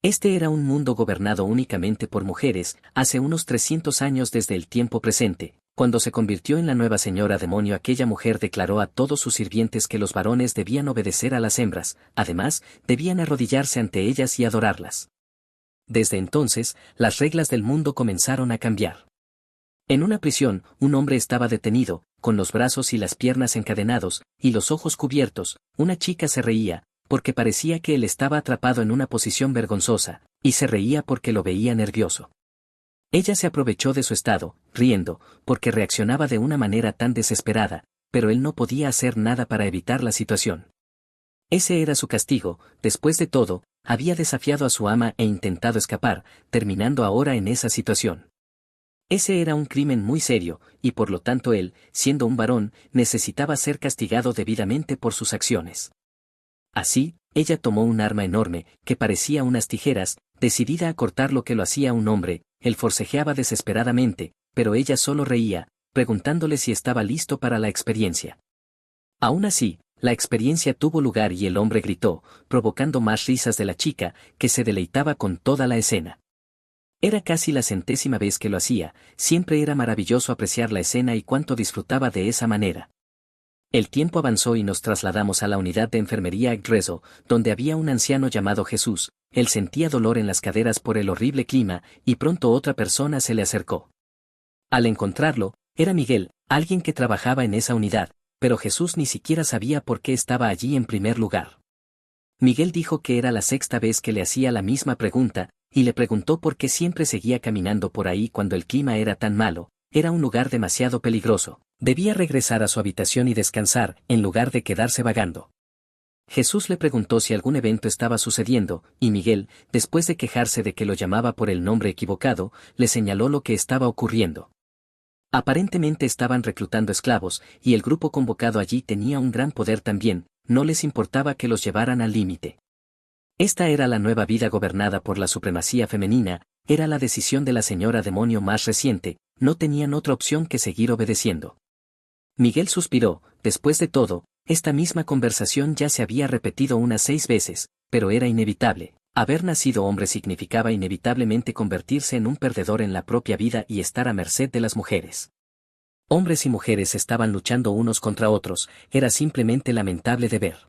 Este era un mundo gobernado únicamente por mujeres, hace unos 300 años desde el tiempo presente. Cuando se convirtió en la nueva señora demonio, aquella mujer declaró a todos sus sirvientes que los varones debían obedecer a las hembras, además, debían arrodillarse ante ellas y adorarlas. Desde entonces, las reglas del mundo comenzaron a cambiar. En una prisión, un hombre estaba detenido, con los brazos y las piernas encadenados, y los ojos cubiertos. Una chica se reía, porque parecía que él estaba atrapado en una posición vergonzosa, y se reía porque lo veía nervioso. Ella se aprovechó de su estado, riendo, porque reaccionaba de una manera tan desesperada, pero él no podía hacer nada para evitar la situación. Ese era su castigo. Después de todo, había desafiado a su ama e intentado escapar, terminando ahora en esa situación. Ese era un crimen muy serio, y por lo tanto él, siendo un varón, necesitaba ser castigado debidamente por sus acciones. Así, ella tomó un arma enorme, que parecía unas tijeras, decidida a cortar lo que lo hacía un hombre. Él forcejeaba desesperadamente, pero ella solo reía, preguntándole si estaba listo para la experiencia. Aún así, la experiencia tuvo lugar y el hombre gritó, provocando más risas de la chica, que se deleitaba con toda la escena. Era casi la 100ª vez que lo hacía, siempre era maravilloso apreciar la escena y cuánto disfrutaba de esa manera. El tiempo avanzó y nos trasladamos a la unidad de enfermería Agreso, donde había un anciano llamado Jesús. Él sentía dolor en las caderas por el horrible clima, y pronto otra persona se le acercó. Al encontrarlo, era Miguel, alguien que trabajaba en esa unidad, pero Jesús ni siquiera sabía por qué estaba allí en primer lugar. Miguel dijo que era la 6ª vez que le hacía la misma pregunta, y le preguntó por qué siempre seguía caminando por ahí cuando el clima era tan malo. Era un lugar demasiado peligroso. Debía regresar a su habitación y descansar, en lugar de quedarse vagando. Jesús le preguntó si algún evento estaba sucediendo, y Miguel, después de quejarse de que lo llamaba por el nombre equivocado, le señaló lo que estaba ocurriendo. Aparentemente estaban reclutando esclavos, y el grupo convocado allí tenía un gran poder también. No les importaba que los llevaran al límite. Esta era la nueva vida gobernada por la supremacía femenina, era la decisión de la señora demonio más reciente, no tenían otra opción que seguir obedeciendo. Miguel suspiró. Después de todo, esta misma conversación ya se había repetido unas 6 veces, pero era inevitable. Haber nacido hombre significaba inevitablemente convertirse en un perdedor en la propia vida y estar a merced de las mujeres. Hombres y mujeres estaban luchando unos contra otros, era simplemente lamentable de ver.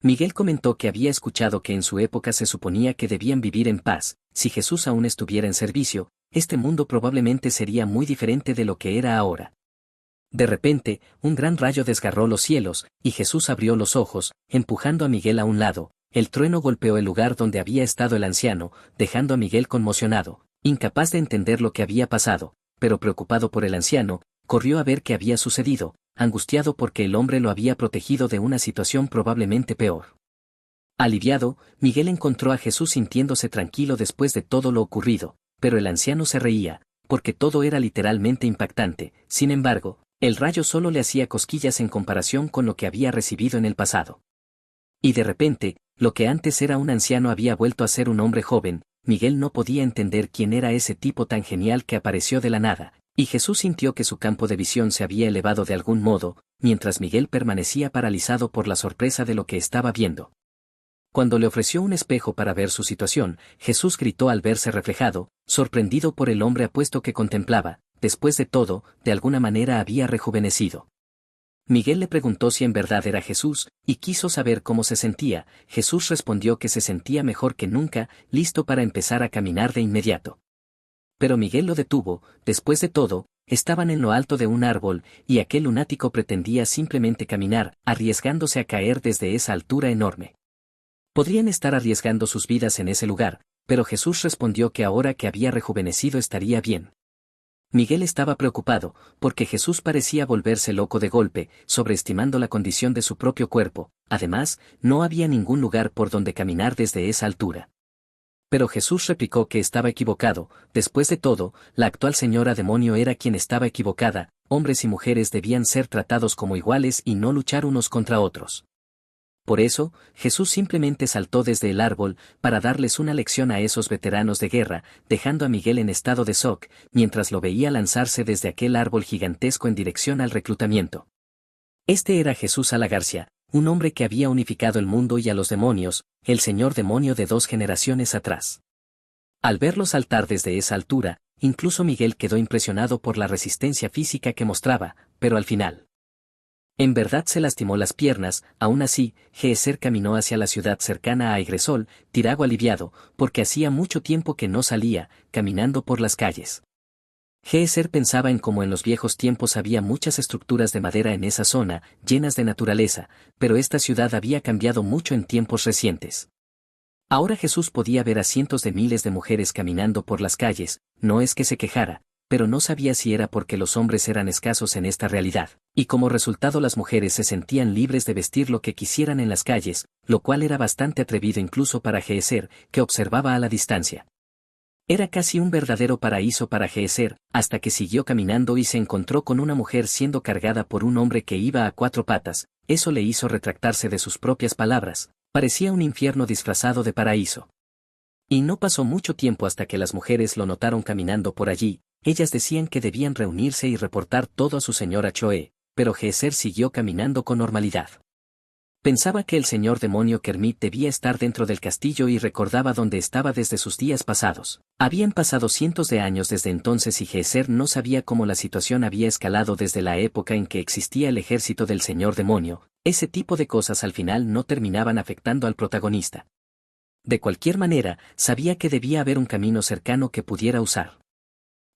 Miguel comentó que había escuchado que en su época se suponía que debían vivir en paz. Si Jesús aún estuviera en servicio, este mundo probablemente sería muy diferente de lo que era ahora. De repente, un gran rayo desgarró los cielos, y Jesús abrió los ojos, empujando a Miguel a un lado. El trueno golpeó el lugar donde había estado el anciano, dejando a Miguel conmocionado, incapaz de entender lo que había pasado, pero preocupado por el anciano, corrió a ver qué había sucedido, angustiado porque el hombre lo había protegido de una situación probablemente peor. Aliviado, Miguel encontró a Jesús sintiéndose tranquilo después de todo lo ocurrido, pero el anciano se reía, porque todo era literalmente impactante. Sin embargo, el rayo solo le hacía cosquillas en comparación con lo que había recibido en el pasado. Y de repente, lo que antes era un anciano había vuelto a ser un hombre joven. Miguel no podía entender quién era ese tipo tan genial que apareció de la nada, y Jesús sintió que su campo de visión se había elevado de algún modo, mientras Miguel permanecía paralizado por la sorpresa de lo que estaba viendo. Cuando le ofreció un espejo para ver su situación, Jesús gritó al verse reflejado, sorprendido por el hombre apuesto que contemplaba. Después de todo, de alguna manera había rejuvenecido. Miguel le preguntó si en verdad era Jesús, y quiso saber cómo se sentía. Jesús respondió que se sentía mejor que nunca, listo para empezar a caminar de inmediato. Pero Miguel lo detuvo. Después de todo, estaban en lo alto de un árbol, y aquel lunático pretendía simplemente caminar, arriesgándose a caer desde esa altura enorme. Podrían estar arriesgando sus vidas en ese lugar, pero Jesús respondió que ahora que había rejuvenecido estaría bien. Miguel estaba preocupado, porque Jesús parecía volverse loco de golpe, sobreestimando la condición de su propio cuerpo. Además, no había ningún lugar por donde caminar desde esa altura. Pero Jesús replicó que estaba equivocado. Después de todo, la actual señora demonio era quien estaba equivocada. Hombres y mujeres debían ser tratados como iguales y no luchar unos contra otros. Por eso, Jesús simplemente saltó desde el árbol, para darles una lección a esos veteranos de guerra, dejando a Miguel en estado de shock, mientras lo veía lanzarse desde aquel árbol gigantesco en dirección al reclutamiento. Este era Jesús a la García, un hombre que había unificado el mundo y a los demonios, el señor demonio de 2 generaciones atrás. Al verlo saltar desde esa altura, incluso Miguel quedó impresionado por la resistencia física que mostraba, pero al final, en verdad se lastimó las piernas. Aún así, Geezer caminó hacia la ciudad cercana a Aigresol, Tirago aliviado, porque hacía mucho tiempo que no salía, caminando por las calles. Geezer pensaba en cómo en los viejos tiempos había muchas estructuras de madera en esa zona, llenas de naturaleza, pero esta ciudad había cambiado mucho en tiempos recientes. Ahora Jesús podía ver a cientos de miles de mujeres caminando por las calles. No es que se quejara, pero no sabía si era porque los hombres eran escasos en esta realidad, y como resultado las mujeres se sentían libres de vestir lo que quisieran en las calles, lo cual era bastante atrevido incluso para Geezer, que observaba a la distancia. Era casi un verdadero paraíso para Geezer, hasta que siguió caminando y se encontró con una mujer siendo cargada por un hombre que iba a 4 patas. Eso le hizo retractarse de sus propias palabras. Parecía un infierno disfrazado de paraíso. Y no pasó mucho tiempo hasta que las mujeres lo notaron caminando por allí. Ellas decían que debían reunirse y reportar todo a su señora Choe, pero Geezer siguió caminando con normalidad. Pensaba que el señor demonio Kermit debía estar dentro del castillo y recordaba dónde estaba desde sus días pasados. Habían pasado cientos de años desde entonces y Geezer no sabía cómo la situación había escalado desde la época en que existía el ejército del señor demonio. Ese tipo de cosas al final no terminaban afectando al protagonista. De cualquier manera, sabía que debía haber un camino cercano que pudiera usar.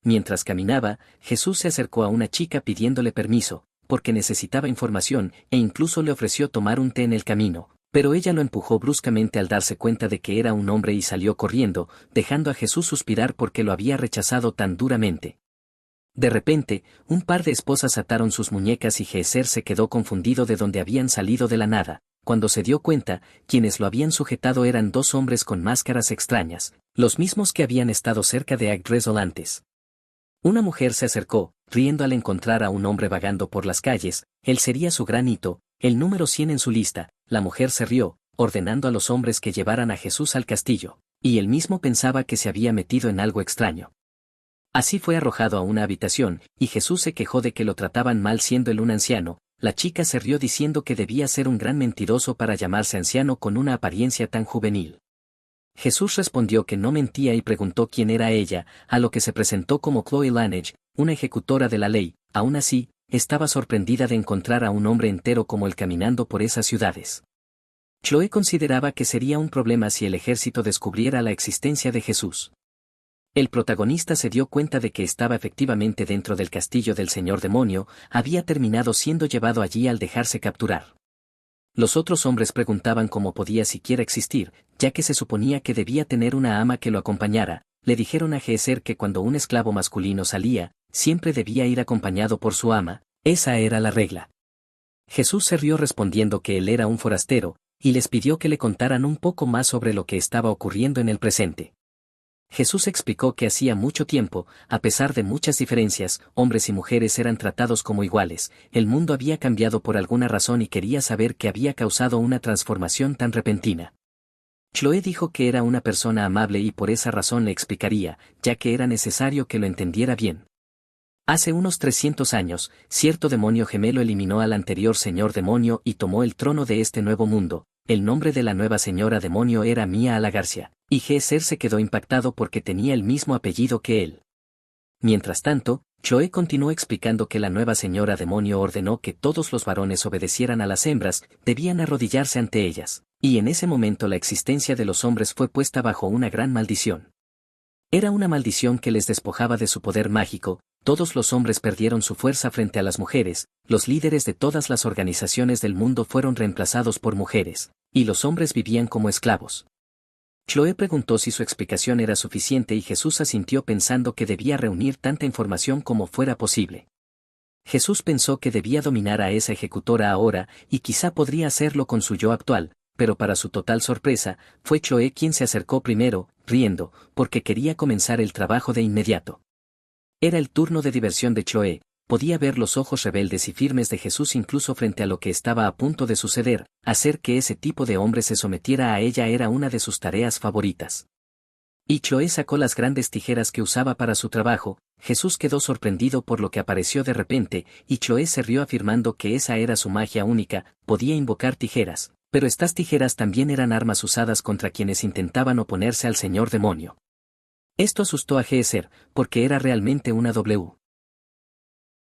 Mientras caminaba, Jesús se acercó a una chica pidiéndole permiso, porque necesitaba información, e incluso le ofreció tomar un té en el camino, pero ella lo empujó bruscamente al darse cuenta de que era un hombre y salió corriendo, dejando a Jesús suspirar porque lo había rechazado tan duramente. De repente, un par de esposas ataron sus muñecas y Geezer se quedó confundido de dónde habían salido de la nada. Cuando se dio cuenta, quienes lo habían sujetado eran 2 hombres con máscaras extrañas, los mismos que habían estado cerca de Yggdrasil antes. Una mujer se acercó, riendo al encontrar a un hombre vagando por las calles. Él sería su gran hito, el número 100 en su lista. La mujer se rió, ordenando a los hombres que llevaran a Jesús al castillo, y él mismo pensaba que se había metido en algo extraño. Así fue arrojado a una habitación, y Jesús se quejó de que lo trataban mal siendo él un anciano. La chica se rió diciendo que debía ser un gran mentiroso para llamarse anciano con una apariencia tan juvenil. Jesús respondió que no mentía y preguntó quién era ella, a lo que se presentó como Chloe Lanage, una ejecutora de la ley. Aún así, estaba sorprendida de encontrar a un hombre entero como él caminando por esas ciudades. Chloe consideraba que sería un problema si el ejército descubriera la existencia de Jesús. El protagonista se dio cuenta de que estaba efectivamente dentro del castillo del señor demonio, había terminado siendo llevado allí al dejarse capturar. Los otros hombres preguntaban cómo podía siquiera existir, ya que se suponía que debía tener una ama que lo acompañara. Le dijeron a Geezer que cuando un esclavo masculino salía, siempre debía ir acompañado por su ama. Esa era la regla. Jesús se rió respondiendo que él era un forastero, y les pidió que le contaran un poco más sobre lo que estaba ocurriendo en el presente. Jesús explicó que hacía mucho tiempo, a pesar de muchas diferencias, hombres y mujeres eran tratados como iguales. El mundo había cambiado por alguna razón y quería saber qué había causado una transformación tan repentina. Chloe dijo que era una persona amable y por esa razón le explicaría, ya que era necesario que lo entendiera bien. Hace unos 300 años, cierto demonio gemelo eliminó al anterior señor demonio y tomó el trono de este nuevo mundo. El nombre de la nueva señora demonio era Mia Alagarcia, y Geezer se quedó impactado porque tenía el mismo apellido que él. Mientras tanto, Chloe continuó explicando que la nueva señora demonio ordenó que todos los varones obedecieran a las hembras, debían arrodillarse ante ellas, y en ese momento la existencia de los hombres fue puesta bajo una gran maldición. Era una maldición que les despojaba de su poder mágico. Todos los hombres perdieron su fuerza frente a las mujeres, los líderes de todas las organizaciones del mundo fueron reemplazados por mujeres, y los hombres vivían como esclavos. Chloe preguntó si su explicación era suficiente y Jesús asintió pensando que debía reunir tanta información como fuera posible. Jesús pensó que debía dominar a esa ejecutora ahora, y quizá podría hacerlo con su yo actual, pero para su total sorpresa, fue Chloe quien se acercó primero, riendo, porque quería comenzar el trabajo de inmediato. Era el turno de diversión de Chloe, podía ver los ojos rebeldes y firmes de Jesús incluso frente a lo que estaba a punto de suceder. Hacer que ese tipo de hombre se sometiera a ella era una de sus tareas favoritas. Y Chloé sacó las grandes tijeras que usaba para su trabajo. Jesús quedó sorprendido por lo que apareció de repente, y Chloé se rió afirmando que esa era su magia única, podía invocar tijeras, pero estas tijeras también eran armas usadas contra quienes intentaban oponerse al señor demonio. Esto asustó a Geezer, porque era realmente una W.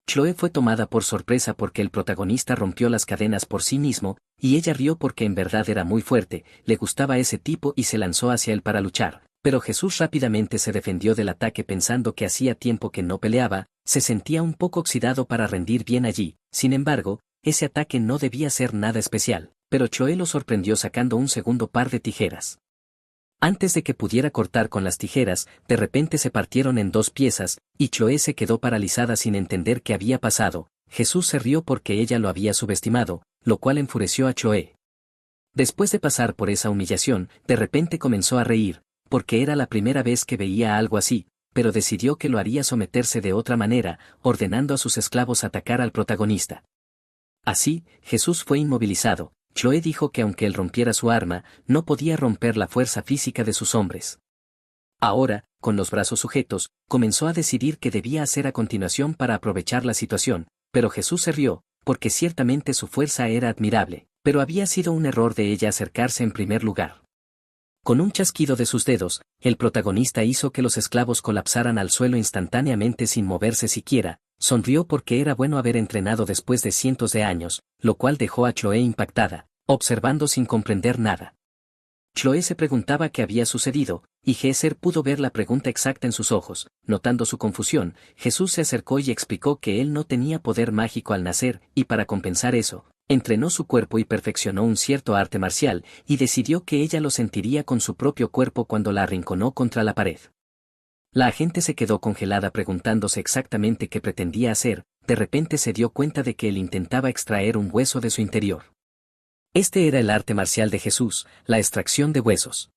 Chloé fue tomada por sorpresa porque el protagonista rompió las cadenas por sí mismo, y ella rió porque en verdad era muy fuerte, le gustaba ese tipo y se lanzó hacia él para luchar, pero Jesús rápidamente se defendió del ataque pensando que hacía tiempo que no peleaba, se sentía un poco oxidado para rendir bien allí, sin embargo, ese ataque no debía ser nada especial, pero Chloé lo sorprendió sacando un segundo par de tijeras. Antes de que pudiera cortar con las tijeras, de repente se partieron en dos piezas, y Chloé se quedó paralizada sin entender qué había pasado. Jesús se rió porque ella lo había subestimado, lo cual enfureció a Chloé. Después de pasar por esa humillación, de repente comenzó a reír, porque era la primera vez que veía algo así, pero decidió que lo haría someterse de otra manera, ordenando a sus esclavos atacar al protagonista. Así, Jesús fue inmovilizado. Chloé dijo que aunque él rompiera su arma, no podía romper la fuerza física de sus hombres. Ahora, con los brazos sujetos, comenzó a decidir qué debía hacer a continuación para aprovechar la situación, pero Jesús se rió, porque ciertamente su fuerza era admirable, pero había sido un error de ella acercarse en primer lugar. Con un chasquido de sus dedos, el protagonista hizo que los esclavos colapsaran al suelo instantáneamente sin moverse siquiera. Sonrió porque era bueno haber entrenado después de cientos de años, lo cual dejó a Chloé impactada, observando sin comprender nada. Chloé se preguntaba qué había sucedido, y Geezer pudo ver la pregunta exacta en sus ojos. Notando su confusión, Jesús se acercó y explicó que él no tenía poder mágico al nacer, y para compensar eso, entrenó su cuerpo y perfeccionó un cierto arte marcial, y decidió que ella lo sentiría con su propio cuerpo cuando la arrinconó contra la pared. La agente se quedó congelada preguntándose exactamente qué pretendía hacer, de repente se dio cuenta de que él intentaba extraer un hueso de su interior. Este era el arte marcial de Jesús, la extracción de huesos.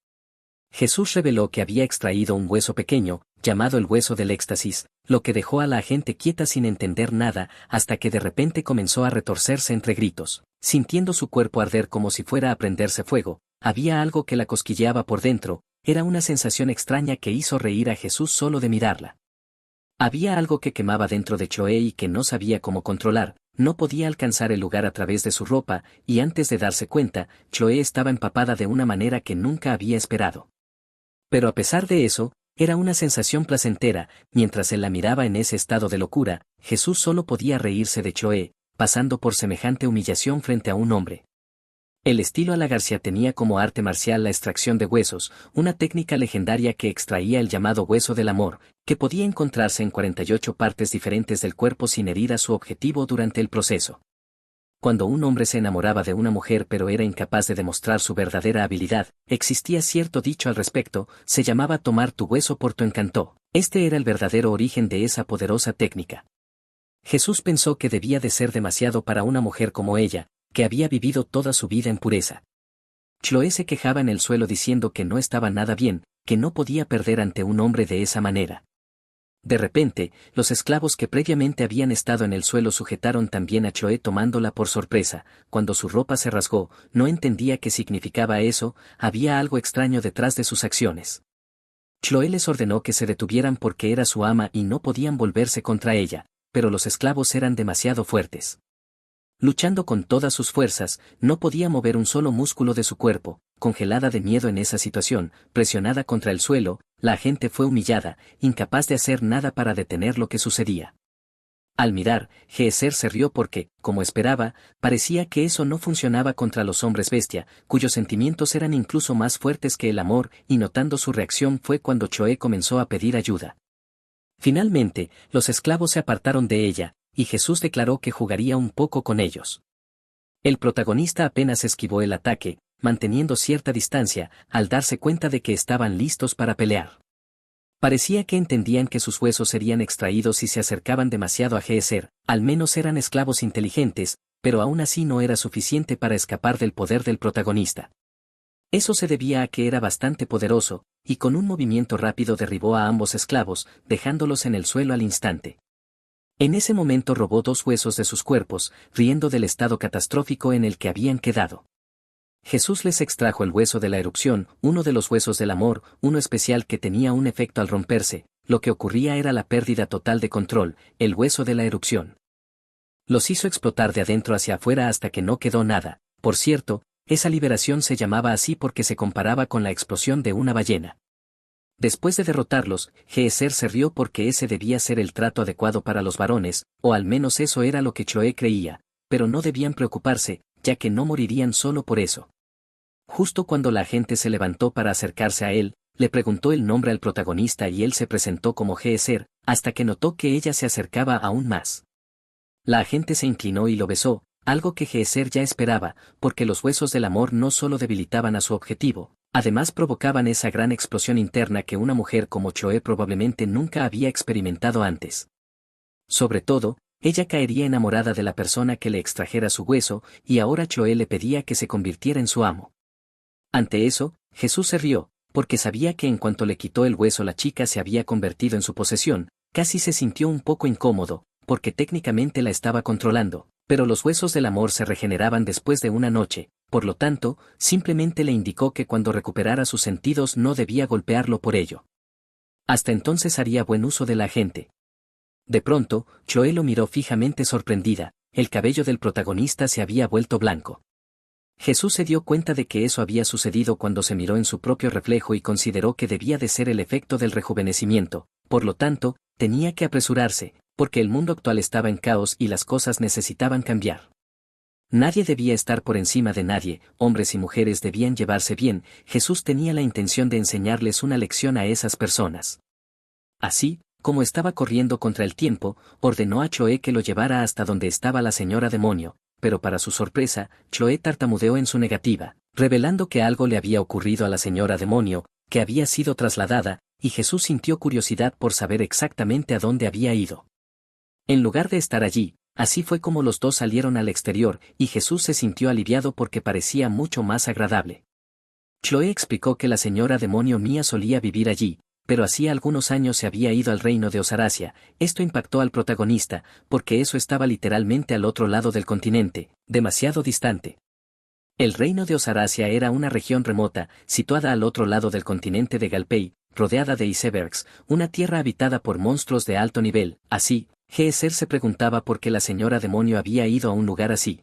Jesús reveló que había extraído un hueso pequeño, llamado el hueso del éxtasis, lo que dejó a la agente quieta sin entender nada, hasta que de repente comenzó a retorcerse entre gritos, sintiendo su cuerpo arder como si fuera a prenderse fuego. Había algo que la cosquilleaba por dentro, era una sensación extraña que hizo reír a Jesús solo de mirarla. Había algo que quemaba dentro de Chloé y que no sabía cómo controlar, no podía alcanzar el lugar a través de su ropa, y antes de darse cuenta, Chloé estaba empapada de una manera que nunca había esperado. Pero a pesar de eso, era una sensación placentera. Mientras él la miraba en ese estado de locura, Jesús solo podía reírse de Chloé, pasando por semejante humillación frente a un hombre. El estilo a la García tenía como arte marcial la extracción de huesos, una técnica legendaria que extraía el llamado hueso del amor, que podía encontrarse en 48 partes diferentes del cuerpo sin herir a su objetivo durante el proceso. Cuando un hombre se enamoraba de una mujer pero era incapaz de demostrar su verdadera habilidad, existía cierto dicho al respecto, se llamaba tomar tu hueso por tu encanto. Este era el verdadero origen de esa poderosa técnica. Jesús pensó que debía de ser demasiado para una mujer como ella, que había vivido toda su vida en pureza. Chloé se quejaba en el suelo diciendo que no estaba nada bien, que no podía perder ante un hombre de esa manera. De repente, los esclavos que previamente habían estado en el suelo sujetaron también a Chloé tomándola por sorpresa. Cuando su ropa se rasgó, no entendía qué significaba eso, había algo extraño detrás de sus acciones. Chloé les ordenó que se detuvieran porque era su ama y no podían volverse contra ella, pero los esclavos eran demasiado fuertes. Luchando con todas sus fuerzas, no podía mover un solo músculo de su cuerpo. Congelada de miedo en esa situación, presionada contra el suelo, la agente fue humillada, incapaz de hacer nada para detener lo que sucedía. Al mirar, Geezer se rió porque, como esperaba, parecía que eso no funcionaba contra los hombres bestia, cuyos sentimientos eran incluso más fuertes que el amor, y notando su reacción fue cuando Chloé comenzó a pedir ayuda. Finalmente, los esclavos se apartaron de ella, y Jesús declaró que jugaría un poco con ellos. El protagonista apenas esquivó el ataque, manteniendo cierta distancia, al darse cuenta de que estaban listos para pelear. Parecía que entendían que sus huesos serían extraídos si se acercaban demasiado a Geezer, al menos eran esclavos inteligentes, pero aún así no era suficiente para escapar del poder del protagonista. Eso se debía a que era bastante poderoso, y con un movimiento rápido derribó a ambos esclavos, dejándolos en el suelo al instante. En ese momento robó dos huesos de sus cuerpos, riendo del estado catastrófico en el que habían quedado. Jesús les extrajo el hueso de la erupción, uno de los huesos del amor, uno especial que tenía un efecto al romperse. Lo que ocurría era la pérdida total de control, el hueso de la erupción. Los hizo explotar de adentro hacia afuera hasta que no quedó nada. Por cierto, esa liberación se llamaba así porque se comparaba con la explosión de una ballena. Después de derrotarlos, Geezer se rió porque ese debía ser el trato adecuado para los varones, o al menos eso era lo que Chloé creía, pero no debían preocuparse, ya que no morirían solo por eso. Justo cuando la gente se levantó para acercarse a él, le preguntó el nombre al protagonista y él se presentó como Geezer, hasta que notó que ella se acercaba aún más. La gente se inclinó y lo besó, algo que Geezer ya esperaba, porque los huesos del amor no solo debilitaban a su objetivo, además provocaban esa gran explosión interna que una mujer como Chloé probablemente nunca había experimentado antes. Sobre todo, ella caería enamorada de la persona que le extrajera su hueso, y ahora Chloé le pedía que se convirtiera en su amo. Ante eso, Jesús se rió, porque sabía que en cuanto le quitó el hueso la chica se había convertido en su posesión, casi se sintió un poco incómodo, porque técnicamente la estaba controlando, pero los huesos del amor se regeneraban después de una noche, por lo tanto, simplemente le indicó que cuando recuperara sus sentidos no debía golpearlo por ello. Hasta entonces haría buen uso de la gente. De pronto, Chloé lo miró fijamente sorprendida, el cabello del protagonista se había vuelto blanco. Jesús se dio cuenta de que eso había sucedido cuando se miró en su propio reflejo y consideró que debía de ser el efecto del rejuvenecimiento, por lo tanto, tenía que apresurarse, porque el mundo actual estaba en caos y las cosas necesitaban cambiar. Nadie debía estar por encima de nadie, hombres y mujeres debían llevarse bien, Jesús tenía la intención de enseñarles una lección a esas personas. Así, como estaba corriendo contra el tiempo, ordenó a Chloé que lo llevara hasta donde estaba la señora demonio, pero para su sorpresa, Chloé tartamudeó en su negativa, revelando que algo le había ocurrido a la señora demonio, que había sido trasladada, y Jesús sintió curiosidad por saber exactamente a dónde había ido. En lugar de estar allí, así fue como los dos salieron al exterior, y Jesús se sintió aliviado porque parecía mucho más agradable. Chloé explicó que la señora demonio Mía solía vivir allí, pero hacía algunos años se había ido al reino de Osarasia. Esto impactó al protagonista, porque eso estaba literalmente al otro lado del continente, demasiado distante. El reino de Osarasia era una región remota, situada al otro lado del continente de Galpei, rodeada de icebergs, una tierra habitada por monstruos de alto nivel. Así, Geezer se preguntaba por qué la señora demonio había ido a un lugar así.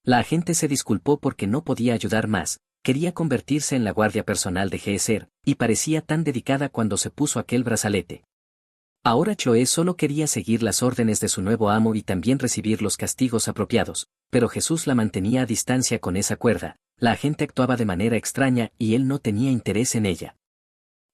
La agente se disculpó porque no podía ayudar más, quería convertirse en la guardia personal de Geezer, y parecía tan dedicada cuando se puso aquel brazalete. Ahora Chloé solo quería seguir las órdenes de su nuevo amo y también recibir los castigos apropiados, pero Jesús la mantenía a distancia con esa cuerda, la agente actuaba de manera extraña y él no tenía interés en ella.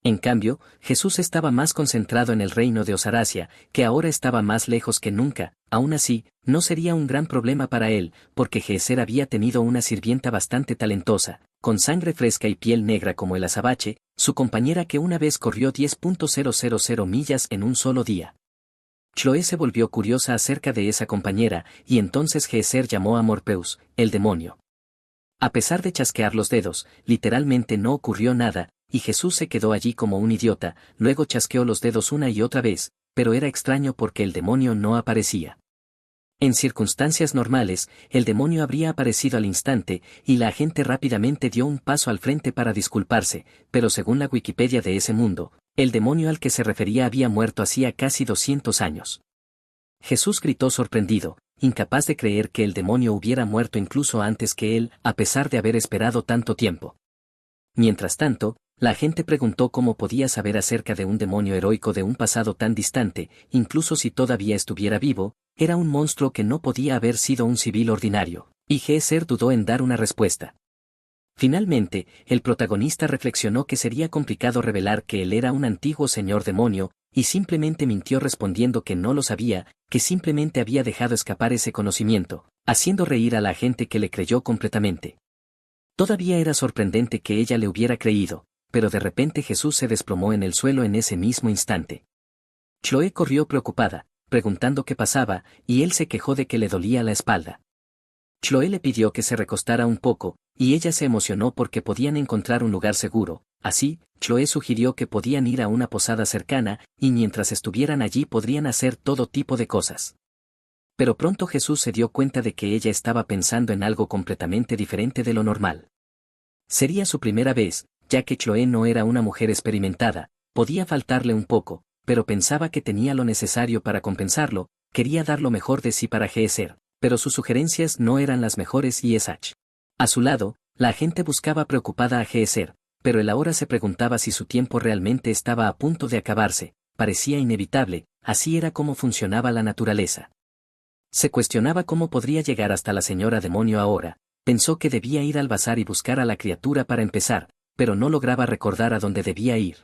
En cambio, Jesús estaba más concentrado en el reino de Osarasia, que ahora estaba más lejos que nunca. Aún así, no sería un gran problema para él, porque Geezer había tenido una sirvienta bastante talentosa, con sangre fresca y piel negra como el azabache, su compañera que una vez corrió 10.000 millas en un solo día. Chloé se volvió curiosa acerca de esa compañera, y entonces Geezer llamó a Morpheus, el demonio. A pesar de chasquear los dedos, literalmente no ocurrió nada, y Jesús se quedó allí como un idiota, luego chasqueó los dedos una y otra vez, pero era extraño porque el demonio no aparecía. En circunstancias normales, el demonio habría aparecido al instante, y la agente rápidamente dio un paso al frente para disculparse, pero según la Wikipedia de ese mundo, el demonio al que se refería había muerto hacía casi 200 años. Jesús gritó sorprendido, incapaz de creer que el demonio hubiera muerto incluso antes que él, a pesar de haber esperado tanto tiempo. Mientras tanto, la gente preguntó cómo podía saber acerca de un demonio heroico de un pasado tan distante, incluso si todavía estuviera vivo, era un monstruo que no podía haber sido un civil ordinario, y Geezer dudó en dar una respuesta. Finalmente, el protagonista reflexionó que sería complicado revelar que él era un antiguo señor demonio, y simplemente mintió respondiendo que no lo sabía, que simplemente había dejado escapar ese conocimiento, haciendo reír a la gente que le creyó completamente. Todavía era sorprendente que ella le hubiera creído, pero de repente Jesús se desplomó en el suelo en ese mismo instante. Chloé corrió preocupada, preguntando qué pasaba, y él se quejó de que le dolía la espalda. Chloé le pidió que se recostara un poco, y ella se emocionó porque podían encontrar un lugar seguro. Así, Chloé sugirió que podían ir a una posada cercana, y mientras estuvieran allí podrían hacer todo tipo de cosas. Pero pronto Jesús se dio cuenta de que ella estaba pensando en algo completamente diferente de lo normal. Sería su primera vez, ya que Chloe no era una mujer experimentada, podía faltarle un poco, pero pensaba que tenía lo necesario para compensarlo, quería dar lo mejor de sí para Geezer, pero sus sugerencias no eran las mejores y Sh. A su lado, la agente buscaba preocupada a Geezer, pero él ahora se preguntaba si su tiempo realmente estaba a punto de acabarse, parecía inevitable, así era como funcionaba la naturaleza. Se cuestionaba cómo podría llegar hasta la señora demonio ahora, pensó que debía ir al bazar y buscar a la criatura para empezar, pero no lograba recordar a dónde debía ir.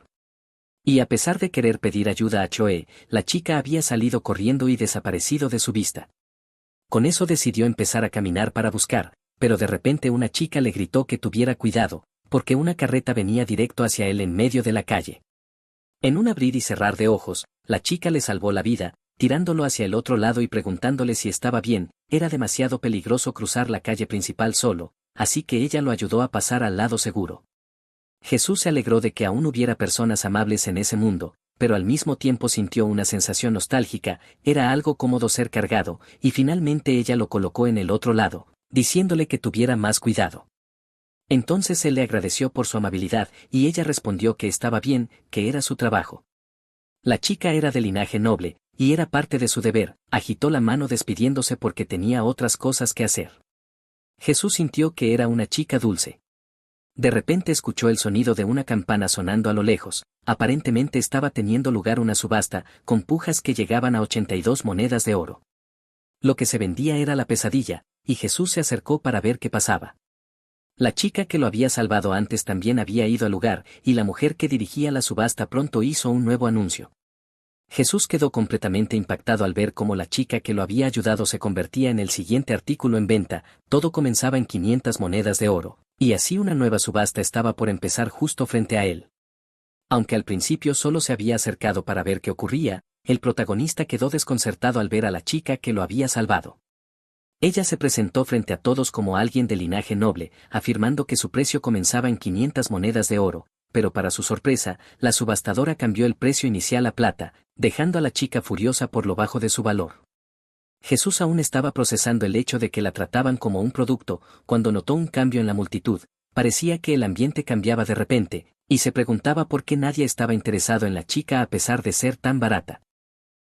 Y a pesar de querer pedir ayuda a Chloe, la chica había salido corriendo y desaparecido de su vista. Con eso decidió empezar a caminar para buscar, pero de repente una chica le gritó que tuviera cuidado, porque una carreta venía directo hacia él en medio de la calle. En un abrir y cerrar de ojos, la chica le salvó la vida, tirándolo hacia el otro lado y preguntándole si estaba bien. Era demasiado peligroso cruzar la calle principal solo, así que ella lo ayudó a pasar al lado seguro. Jesús se alegró de que aún hubiera personas amables en ese mundo, pero al mismo tiempo sintió una sensación nostálgica, era algo cómodo ser cargado, y finalmente ella lo colocó en el otro lado, diciéndole que tuviera más cuidado. Entonces él le agradeció por su amabilidad, y ella respondió que estaba bien, que era su trabajo. La chica era de linaje noble, y era parte de su deber, agitó la mano despidiéndose porque tenía otras cosas que hacer. Jesús sintió que era una chica dulce. De repente escuchó el sonido de una campana sonando a lo lejos, aparentemente estaba teniendo lugar una subasta, con pujas que llegaban a 82 monedas de oro. Lo que se vendía era la pesadilla, y Jesús se acercó para ver qué pasaba. La chica que lo había salvado antes también había ido al lugar, y la mujer que dirigía la subasta pronto hizo un nuevo anuncio. Jesús quedó completamente impactado al ver cómo la chica que lo había ayudado se convertía en el siguiente artículo en venta, todo comenzaba en 500 monedas de oro, y así una nueva subasta estaba por empezar justo frente a él. Aunque al principio solo se había acercado para ver qué ocurría, el protagonista quedó desconcertado al ver a la chica que lo había salvado. Ella se presentó frente a todos como alguien de linaje noble, afirmando que su precio comenzaba en 500 monedas de oro, pero para su sorpresa, la subastadora cambió el precio inicial a plata, dejando a la chica furiosa por lo bajo de su valor. Jesús aún estaba procesando el hecho de que la trataban como un producto, cuando notó un cambio en la multitud, parecía que el ambiente cambiaba de repente, y se preguntaba por qué nadie estaba interesado en la chica a pesar de ser tan barata.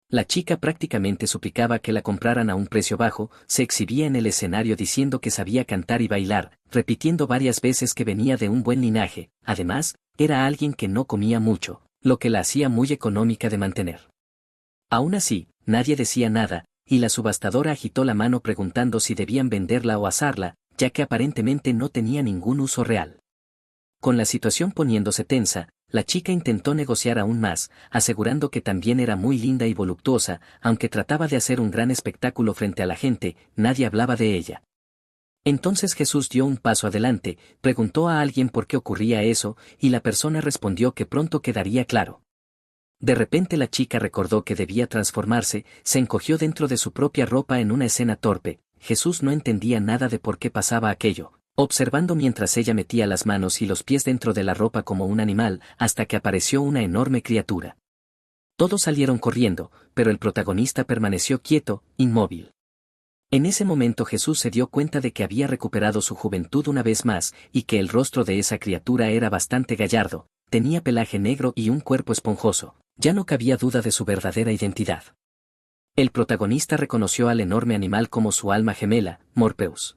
La chica prácticamente suplicaba que la compraran a un precio bajo, se exhibía en el escenario diciendo que sabía cantar y bailar, repitiendo varias veces que venía de un buen linaje, además, era alguien que no comía mucho, lo que la hacía muy económica de mantener. Aún así, nadie decía nada, y la subastadora agitó la mano preguntando si debían venderla o asarla, ya que aparentemente no tenía ningún uso real. Con la situación poniéndose tensa, la chica intentó negociar aún más, asegurando que también era muy linda y voluptuosa, aunque trataba de hacer un gran espectáculo frente a la gente, nadie hablaba de ella. Entonces Jesús dio un paso adelante, preguntó a alguien por qué ocurría eso, y la persona respondió que pronto quedaría claro. De repente la chica recordó que debía transformarse, se encogió dentro de su propia ropa en una escena torpe. Jesús no entendía nada de por qué pasaba aquello, observando mientras ella metía las manos y los pies dentro de la ropa como un animal, hasta que apareció una enorme criatura. Todos salieron corriendo, pero el protagonista permaneció quieto, inmóvil. En ese momento Jesús se dio cuenta de que había recuperado su juventud una vez más, y que el rostro de esa criatura era bastante gallardo, tenía pelaje negro y un cuerpo esponjoso, ya no cabía duda de su verdadera identidad. El protagonista reconoció al enorme animal como su alma gemela, Morpheus.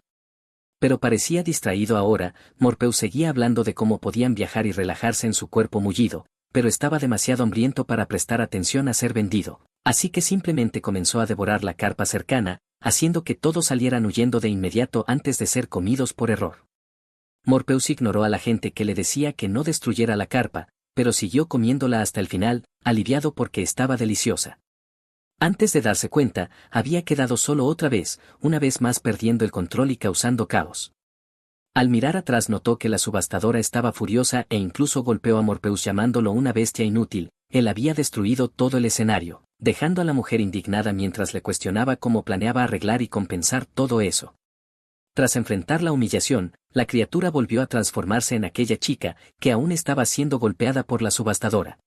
Pero parecía distraído ahora, Morpheus seguía hablando de cómo podían viajar y relajarse en su cuerpo mullido, pero estaba demasiado hambriento para prestar atención a ser vendido, así que simplemente comenzó a devorar la carpa cercana, haciendo que todos salieran huyendo de inmediato antes de ser comidos por error. Morpheus ignoró a la gente que le decía que no destruyera la carpa, pero siguió comiéndola hasta el final, aliviado porque estaba deliciosa. Antes de darse cuenta, había quedado solo otra vez, una vez más perdiendo el control y causando caos. Al mirar atrás notó que la subastadora estaba furiosa e incluso golpeó a Morpheus llamándolo una bestia inútil. Él había destruido todo el escenario, dejando a la mujer indignada mientras le cuestionaba cómo planeaba arreglar y compensar todo eso. Tras enfrentar la humillación, la criatura volvió a transformarse en aquella chica, que aún estaba siendo golpeada por la subastadora.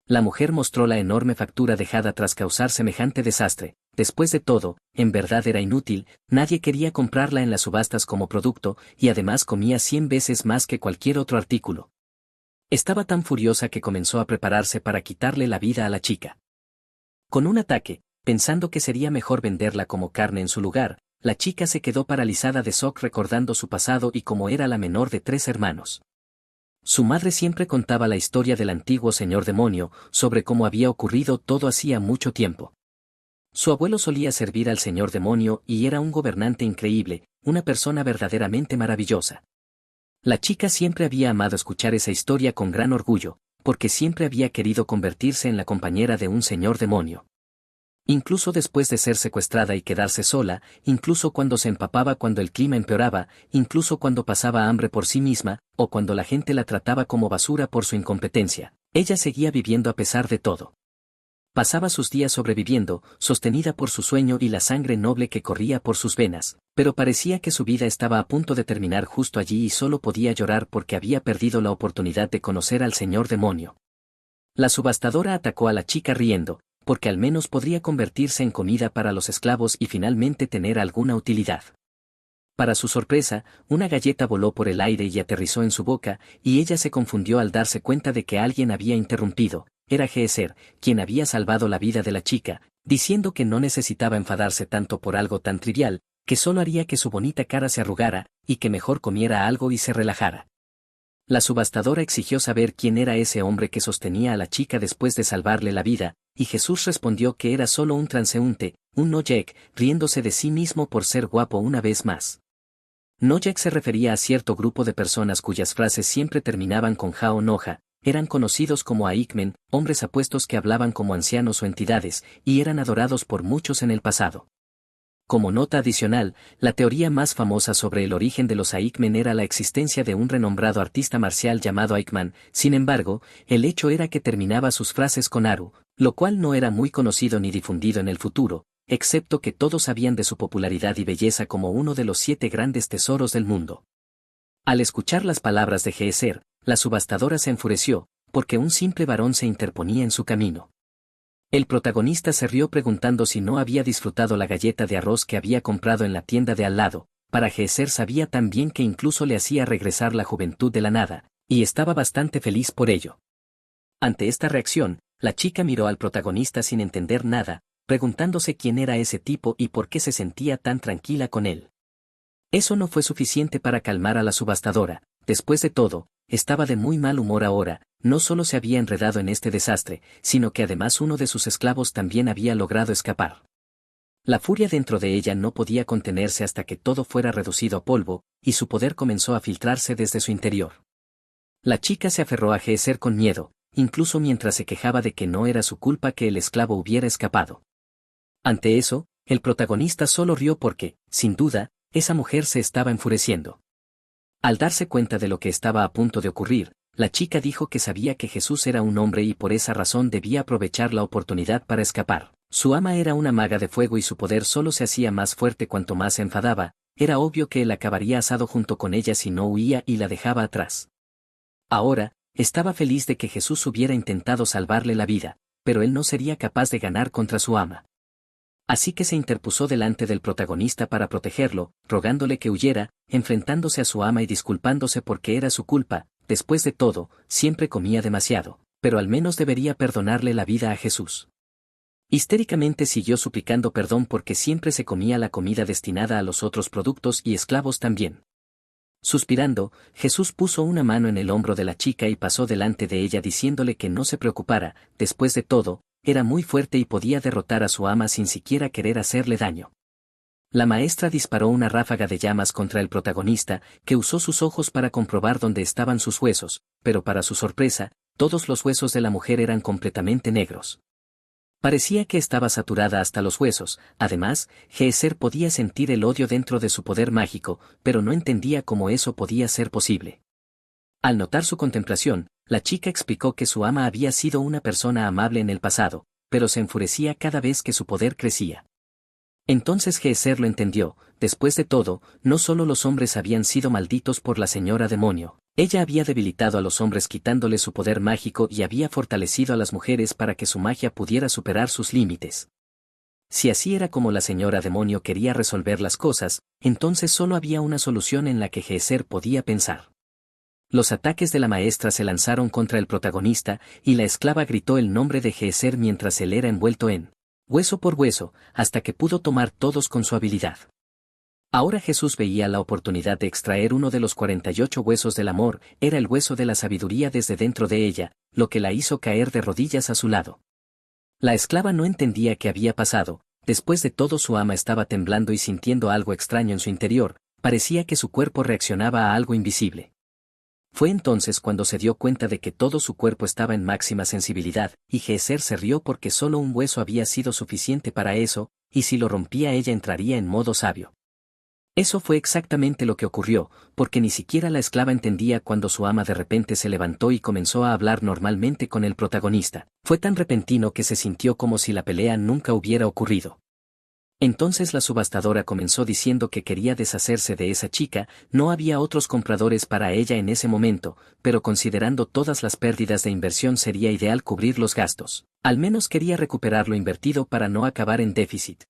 La mujer mostró la enorme factura dejada tras causar semejante desastre, después de todo, en verdad era inútil, nadie quería comprarla en las subastas como producto, y además comía 100 veces más que cualquier otro artículo. Estaba tan furiosa que comenzó a prepararse para quitarle la vida a la chica. Con un ataque, pensando que sería mejor venderla como carne en su lugar, la chica se quedó paralizada de shock recordando su pasado y cómo era la menor de 3 hermanos. Su madre siempre contaba la historia del antiguo señor demonio, sobre cómo había ocurrido todo hacía mucho tiempo. Su abuelo solía servir al señor demonio y era un gobernante increíble, una persona verdaderamente maravillosa. La chica siempre había amado escuchar esa historia con gran orgullo, porque siempre había querido convertirse en la compañera de un señor demonio. Incluso después de ser secuestrada y quedarse sola, incluso cuando se empapaba cuando el clima empeoraba, incluso cuando pasaba hambre por sí misma, o cuando la gente la trataba como basura por su incompetencia, ella seguía viviendo a pesar de todo. Pasaba sus días sobreviviendo, sostenida por su sueño y la sangre noble que corría por sus venas, pero parecía que su vida estaba a punto de terminar justo allí y solo podía llorar porque había perdido la oportunidad de conocer al señor demonio. La subastadora atacó a la chica riendo, porque al menos podría convertirse en comida para los esclavos y finalmente tener alguna utilidad. Para su sorpresa, una galleta voló por el aire y aterrizó en su boca, y ella se confundió al darse cuenta de que alguien había interrumpido. Era Geezer, quien había salvado la vida de la chica, diciendo que no necesitaba enfadarse tanto por algo tan trivial, que solo haría que su bonita cara se arrugara, y que mejor comiera algo y se relajara. La subastadora exigió saber quién era ese hombre que sostenía a la chica después de salvarle la vida, y Jesús respondió que era solo un transeúnte, un Nojek, riéndose de sí mismo por ser guapo una vez más. Nojek se refería a cierto grupo de personas cuyas frases siempre terminaban con ja o noja, eran conocidos como Aikmen, hombres apuestos que hablaban como ancianos o entidades, y eran adorados por muchos en el pasado. Como nota adicional, la teoría más famosa sobre el origen de los Aikmen era la existencia de un renombrado artista marcial llamado Aikman. Sin embargo, el hecho era que terminaba sus frases con Aru, lo cual no era muy conocido ni difundido en el futuro, excepto que todos sabían de su popularidad y belleza como uno de los 7 grandes tesoros del mundo. Al escuchar las palabras de Geezer, la subastadora se enfureció, porque un simple varón se interponía en su camino. El protagonista se rió preguntando si no había disfrutado la galleta de arroz que había comprado en la tienda de al lado. Para Geezer sabía tan bien que incluso le hacía regresar la juventud de la nada, y estaba bastante feliz por ello. Ante esta reacción, la chica miró al protagonista sin entender nada, preguntándose quién era ese tipo y por qué se sentía tan tranquila con él. Eso no fue suficiente para calmar a la subastadora. Después de todo, estaba de muy mal humor ahora, no solo se había enredado en este desastre, sino que además uno de sus esclavos también había logrado escapar. La furia dentro de ella no podía contenerse hasta que todo fuera reducido a polvo, y su poder comenzó a filtrarse desde su interior. La chica se aferró a Geezer con miedo, incluso mientras se quejaba de que no era su culpa que el esclavo hubiera escapado. Ante eso, el protagonista solo rió porque, sin duda, esa mujer se estaba enfureciendo. Al darse cuenta de lo que estaba a punto de ocurrir, la chica dijo que sabía que Jesús era un hombre y por esa razón debía aprovechar la oportunidad para escapar. Su ama era una maga de fuego y su poder solo se hacía más fuerte cuanto más se enfadaba, era obvio que él acabaría asado junto con ella si no huía y la dejaba atrás. Ahora, estaba feliz de que Jesús hubiera intentado salvarle la vida, pero él no sería capaz de ganar contra su ama. Así que se interpuso delante del protagonista para protegerlo, rogándole que huyera, enfrentándose a su ama y disculpándose porque era su culpa. Después de todo, siempre comía demasiado, pero al menos debería perdonarle la vida a Jesús. Histéricamente siguió suplicando perdón porque siempre se comía la comida destinada a los otros productos y esclavos también. Suspirando, Jesús puso una mano en el hombro de la chica y pasó delante de ella diciéndole que no se preocupara. Después de todo, era muy fuerte y podía derrotar a su ama sin siquiera querer hacerle daño. La maestra disparó una ráfaga de llamas contra el protagonista, que usó sus ojos para comprobar dónde estaban sus huesos, pero para su sorpresa, todos los huesos de la mujer eran completamente negros. Parecía que estaba saturada hasta los huesos. Además, Geezer podía sentir el odio dentro de su poder mágico, pero no entendía cómo eso podía ser posible. Al notar su contemplación, la chica explicó que su ama había sido una persona amable en el pasado, pero se enfurecía cada vez que su poder crecía. Entonces Geezer lo entendió. Después de todo, no solo los hombres habían sido malditos por la señora demonio, ella había debilitado a los hombres quitándole su poder mágico y había fortalecido a las mujeres para que su magia pudiera superar sus límites. Si así era como la señora demonio quería resolver las cosas, entonces solo había una solución en la que Geezer podía pensar. Los ataques de la maestra se lanzaron contra el protagonista, y la esclava gritó el nombre de Geezer mientras él era envuelto en hueso por hueso, hasta que pudo tomar todos con su habilidad. Ahora Jesús veía la oportunidad de extraer uno de los 48 huesos del amor, era el hueso de la sabiduría desde dentro de ella, lo que la hizo caer de rodillas a su lado. La esclava no entendía qué había pasado, después de todo su ama estaba temblando y sintiendo algo extraño en su interior, parecía que su cuerpo reaccionaba a algo invisible. Fue entonces cuando se dio cuenta de que todo su cuerpo estaba en máxima sensibilidad, y Geezer se rió porque solo un hueso había sido suficiente para eso, y si lo rompía ella entraría en modo sabio. Eso fue exactamente lo que ocurrió, porque ni siquiera la esclava entendía cuando su ama de repente se levantó y comenzó a hablar normalmente con el protagonista. Fue tan repentino que se sintió como si la pelea nunca hubiera ocurrido. Entonces la subastadora comenzó diciendo que quería deshacerse de esa chica, no había otros compradores para ella en ese momento, pero considerando todas las pérdidas de inversión sería ideal cubrir los gastos. Al menos quería recuperar lo invertido para no acabar en déficit.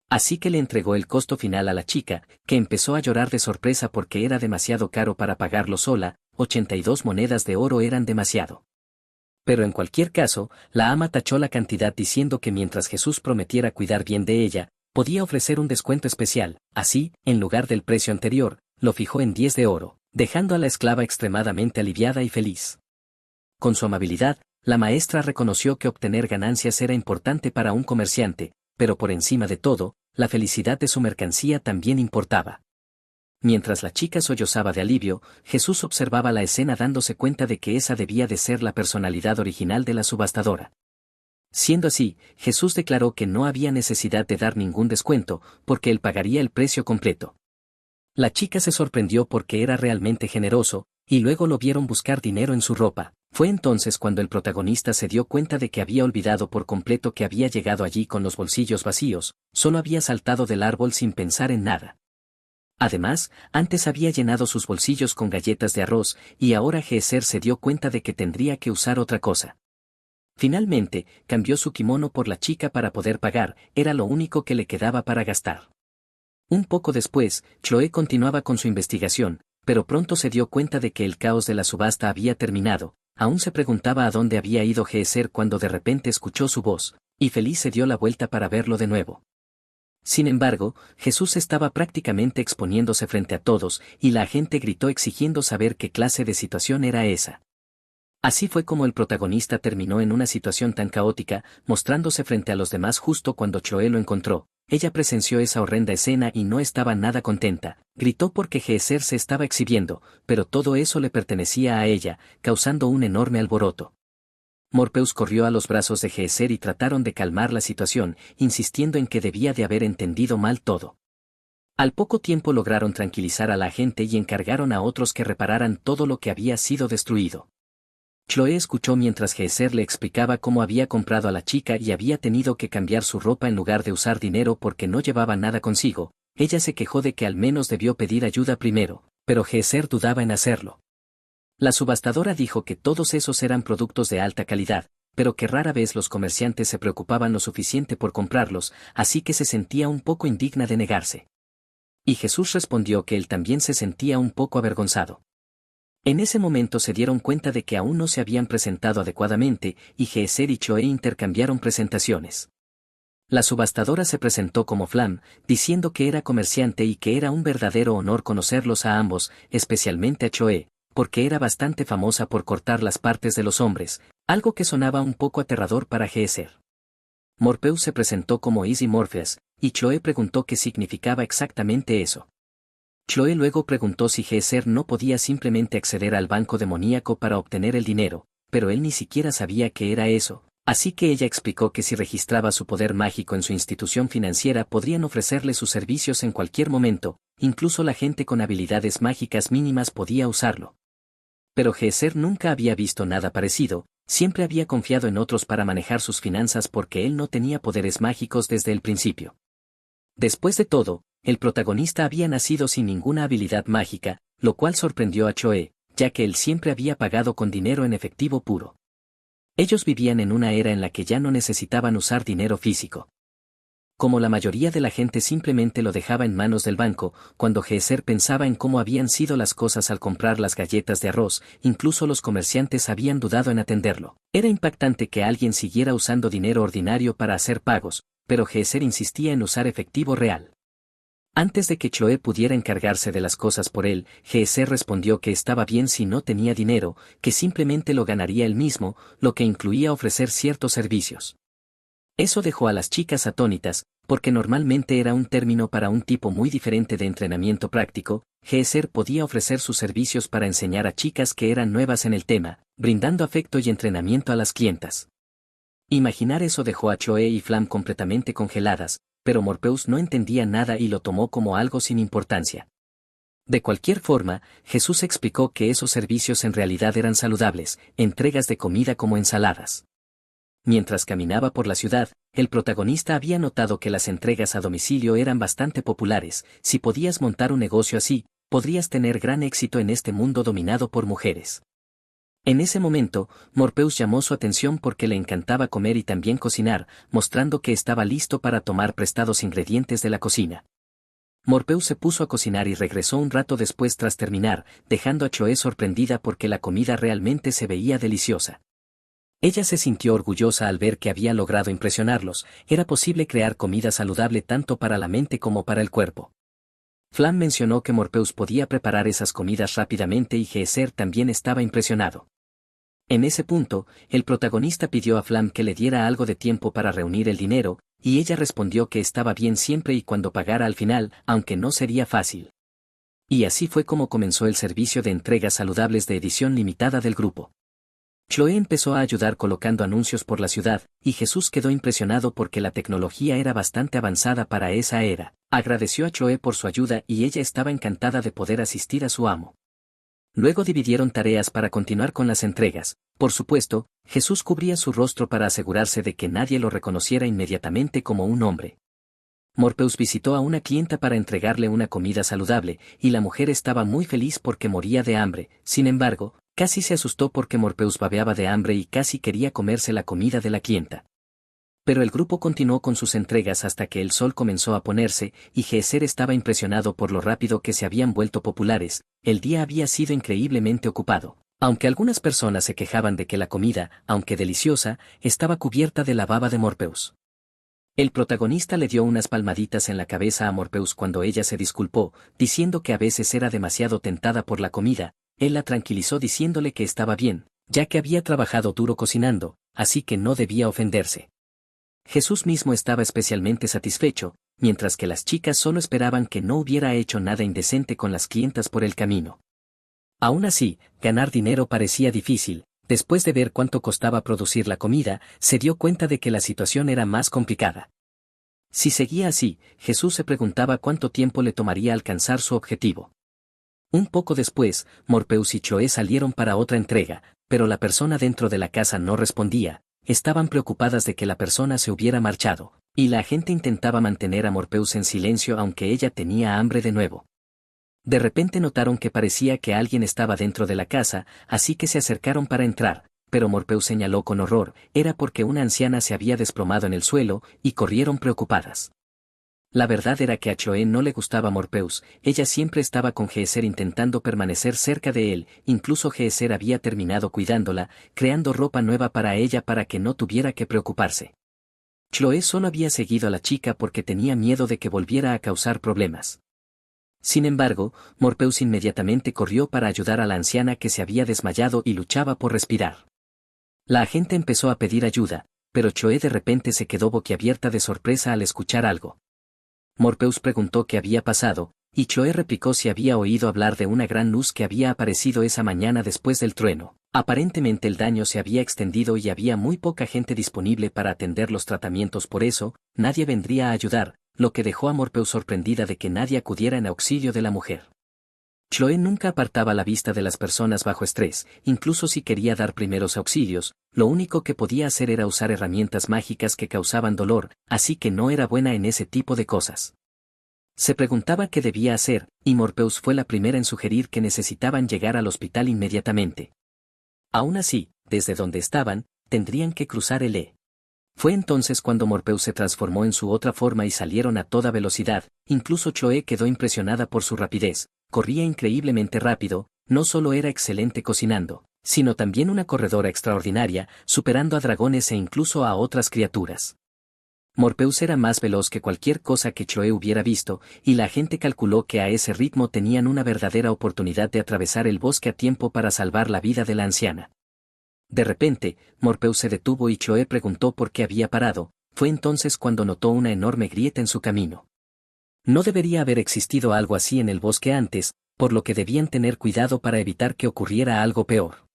Así que le entregó el costo final a la chica, que empezó a llorar de sorpresa porque era demasiado caro para pagarlo sola, 82 monedas de oro eran demasiado. Pero en cualquier caso, la ama tachó la cantidad diciendo que mientras Jesús prometiera cuidar bien de ella, podía ofrecer un descuento especial, así, en lugar del precio anterior, lo fijó en 10 de oro, dejando a la esclava extremadamente aliviada y feliz. Con su amabilidad, la maestra reconoció que obtener ganancias era importante para un comerciante, pero por encima de todo, la felicidad de su mercancía también importaba. Mientras la chica sollozaba de alivio, Jesús observaba la escena dándose cuenta de que esa debía de ser la personalidad original de la subastadora. Siendo así, Jesús declaró que no había necesidad de dar ningún descuento, porque él pagaría el precio completo. La chica se sorprendió porque era realmente generoso, y luego lo vieron buscar dinero en su ropa. Fue entonces cuando el protagonista se dio cuenta de que había olvidado por completo que había llegado allí con los bolsillos vacíos, solo había saltado del árbol sin pensar en nada. Además, antes había llenado sus bolsillos con galletas de arroz, y ahora Geezer se dio cuenta de que tendría que usar otra cosa. Finalmente, cambió su kimono por la chica para poder pagar, era lo único que le quedaba para gastar. Un poco después, Chloe continuaba con su investigación, pero pronto se dio cuenta de que el caos de la subasta había terminado. Aún se preguntaba a dónde había ido Geezer cuando de repente escuchó su voz, y feliz se dio la vuelta para verlo de nuevo. Sin embargo, Jesús estaba prácticamente exponiéndose frente a todos, y la gente gritó exigiendo saber qué clase de situación era esa. Así fue como el protagonista terminó en una situación tan caótica, mostrándose frente a los demás justo cuando Chloe lo encontró. Ella presenció esa horrenda escena y no estaba nada contenta, gritó porque Geezer se estaba exhibiendo, pero todo eso le pertenecía a ella, causando un enorme alboroto. Morpheus corrió a los brazos de Geezer y trataron de calmar la situación, insistiendo en que debía de haber entendido mal todo. Al poco tiempo lograron tranquilizar a la gente y encargaron a otros que repararan todo lo que había sido destruido. Chloe escuchó mientras Geezer le explicaba cómo había comprado a la chica y había tenido que cambiar su ropa en lugar de usar dinero porque no llevaba nada consigo. Ella se quejó de que al menos debió pedir ayuda primero, pero Geezer dudaba en hacerlo. La subastadora dijo que todos esos eran productos de alta calidad, pero que rara vez los comerciantes se preocupaban lo suficiente por comprarlos, así que se sentía un poco indigna de negarse. Y Jesús respondió que él también se sentía un poco avergonzado. En ese momento se dieron cuenta de que aún no se habían presentado adecuadamente, y Geezer y Chloe intercambiaron presentaciones. La subastadora se presentó como Flam, diciendo que era comerciante y que era un verdadero honor conocerlos a ambos, especialmente a Chloe, porque era bastante famosa por cortar las partes de los hombres, algo que sonaba un poco aterrador para Geezer. Morpheus se presentó como Easy Morpheus, y Chloe preguntó qué significaba exactamente eso. Chloe luego preguntó si Geezer no podía simplemente acceder al banco demoníaco para obtener el dinero, pero él ni siquiera sabía qué era eso, así que ella explicó que si registraba su poder mágico en su institución financiera podrían ofrecerle sus servicios en cualquier momento, incluso la gente con habilidades mágicas mínimas podía usarlo. Pero Geezer nunca había visto nada parecido, siempre había confiado en otros para manejar sus finanzas porque él no tenía poderes mágicos desde el principio. Después de todo, el protagonista había nacido sin ninguna habilidad mágica, lo cual sorprendió a Chloe, ya que él siempre había pagado con dinero en efectivo puro. Ellos vivían en una era en la que ya no necesitaban usar dinero físico. Como la mayoría de la gente simplemente lo dejaba en manos del banco, cuando Geezer pensaba en cómo habían sido las cosas al comprar las galletas de arroz, incluso los comerciantes habían dudado en atenderlo. Era impactante que alguien siguiera usando dinero ordinario para hacer pagos, pero Geezer insistía en usar efectivo real. Antes de que Chloe pudiera encargarse de las cosas por él, Geezer respondió que estaba bien si no tenía dinero, que simplemente lo ganaría él mismo, lo que incluía ofrecer ciertos servicios. Eso dejó a las chicas atónitas, porque normalmente era un término para un tipo muy diferente de entrenamiento práctico. Geezer podía ofrecer sus servicios para enseñar a chicas que eran nuevas en el tema, brindando afecto y entrenamiento a las clientas. Imaginar eso dejó a Chloe y Flam completamente congeladas, pero Morpheus no entendía nada y lo tomó como algo sin importancia. De cualquier forma, Jesús explicó que esos servicios en realidad eran saludables, entregas de comida como ensaladas. Mientras caminaba por la ciudad, el protagonista había notado que las entregas a domicilio eran bastante populares. Si podías montar un negocio así, podrías tener gran éxito en este mundo dominado por mujeres. En ese momento, Morpheus llamó su atención porque le encantaba comer y también cocinar, mostrando que estaba listo para tomar prestados ingredientes de la cocina. Morpheus se puso a cocinar y regresó un rato después tras terminar, dejando a Chloe sorprendida porque la comida realmente se veía deliciosa. Ella se sintió orgullosa al ver que había logrado impresionarlos. Era posible crear comida saludable tanto para la mente como para el cuerpo. Flam mencionó que Morpheus podía preparar esas comidas rápidamente y Geezer también estaba impresionado. En ese punto, el protagonista pidió a Flam que le diera algo de tiempo para reunir el dinero, y ella respondió que estaba bien siempre y cuando pagara al final, aunque no sería fácil. Y así fue como comenzó el servicio de entregas saludables de edición limitada del grupo. Chloe empezó a ayudar colocando anuncios por la ciudad, y Jesús quedó impresionado porque la tecnología era bastante avanzada para esa era. Agradeció a Chloe por su ayuda y ella estaba encantada de poder asistir a su amo. Luego dividieron tareas para continuar con las entregas. Por supuesto, Jesús cubría su rostro para asegurarse de que nadie lo reconociera inmediatamente como un hombre. Morpheus visitó a una clienta para entregarle una comida saludable, y la mujer estaba muy feliz porque moría de hambre. Sin embargo, casi se asustó porque Morpheus babeaba de hambre y casi quería comerse la comida de la clienta. Pero el grupo continuó con sus entregas hasta que el sol comenzó a ponerse, y Geezer estaba impresionado por lo rápido que se habían vuelto populares. El día había sido increíblemente ocupado. Aunque algunas personas se quejaban de que la comida, aunque deliciosa, estaba cubierta de la baba de Morpheus. El protagonista le dio unas palmaditas en la cabeza a Morpheus cuando ella se disculpó, diciendo que a veces era demasiado tentada por la comida. Él la tranquilizó diciéndole que estaba bien, ya que había trabajado duro cocinando, así que no debía ofenderse. Jesús mismo estaba especialmente satisfecho, mientras que las chicas solo esperaban que no hubiera hecho nada indecente con las clientas por el camino. Aún así, ganar dinero parecía difícil. Después de ver cuánto costaba producir la comida, se dio cuenta de que la situación era más complicada. Si seguía así, Jesús se preguntaba cuánto tiempo le tomaría alcanzar su objetivo. Un poco después, Morpheus y Chloe salieron para otra entrega, pero la persona dentro de la casa no respondía. Estaban preocupadas de que la persona se hubiera marchado, y la gente intentaba mantener a Morpheus en silencio aunque ella tenía hambre de nuevo. De repente notaron que parecía que alguien estaba dentro de la casa, así que se acercaron para entrar, pero Morpheus señaló con horror. Era porque una anciana se había desplomado en el suelo, y corrieron preocupadas. La verdad era que a Chloe no le gustaba Morpheus. Ella siempre estaba con Geezer intentando permanecer cerca de él. Incluso Geezer había terminado cuidándola, creando ropa nueva para ella para que no tuviera que preocuparse. Chloe solo había seguido a la chica porque tenía miedo de que volviera a causar problemas. Sin embargo, Morpheus inmediatamente corrió para ayudar a la anciana que se había desmayado y luchaba por respirar. La agente empezó a pedir ayuda, pero Chloe de repente se quedó boquiabierta de sorpresa al escuchar algo. Morpheus preguntó qué había pasado, y Chloe replicó si había oído hablar de una gran luz que había aparecido esa mañana después del trueno. Aparentemente el daño se había extendido y había muy poca gente disponible para atender los tratamientos, por eso, nadie vendría a ayudar, lo que dejó a Morpheus sorprendida de que nadie acudiera en auxilio de la mujer. Chloe nunca apartaba la vista de las personas bajo estrés, incluso si quería dar primeros auxilios. Lo único que podía hacer era usar herramientas mágicas que causaban dolor, así que no era buena en ese tipo de cosas. Se preguntaba qué debía hacer, y Morpheus fue la primera en sugerir que necesitaban llegar al hospital inmediatamente. Aún así, desde donde estaban, tendrían que cruzar el Fue entonces cuando Morpheus se transformó en su otra forma y salieron a toda velocidad, incluso Chloe quedó impresionada por su rapidez, corría increíblemente rápido, no solo era excelente cocinando, sino también una corredora extraordinaria, superando a dragones e incluso a otras criaturas. Morpheus era más veloz que cualquier cosa que Chloe hubiera visto, y la gente calculó que a ese ritmo tenían una verdadera oportunidad de atravesar el bosque a tiempo para salvar la vida de la anciana. De repente, Morpheus se detuvo y Chloe preguntó por qué había parado, fue entonces cuando notó una enorme grieta en su camino. No debería haber existido algo así en el bosque antes, por lo que debían tener cuidado para evitar que ocurriera algo peor.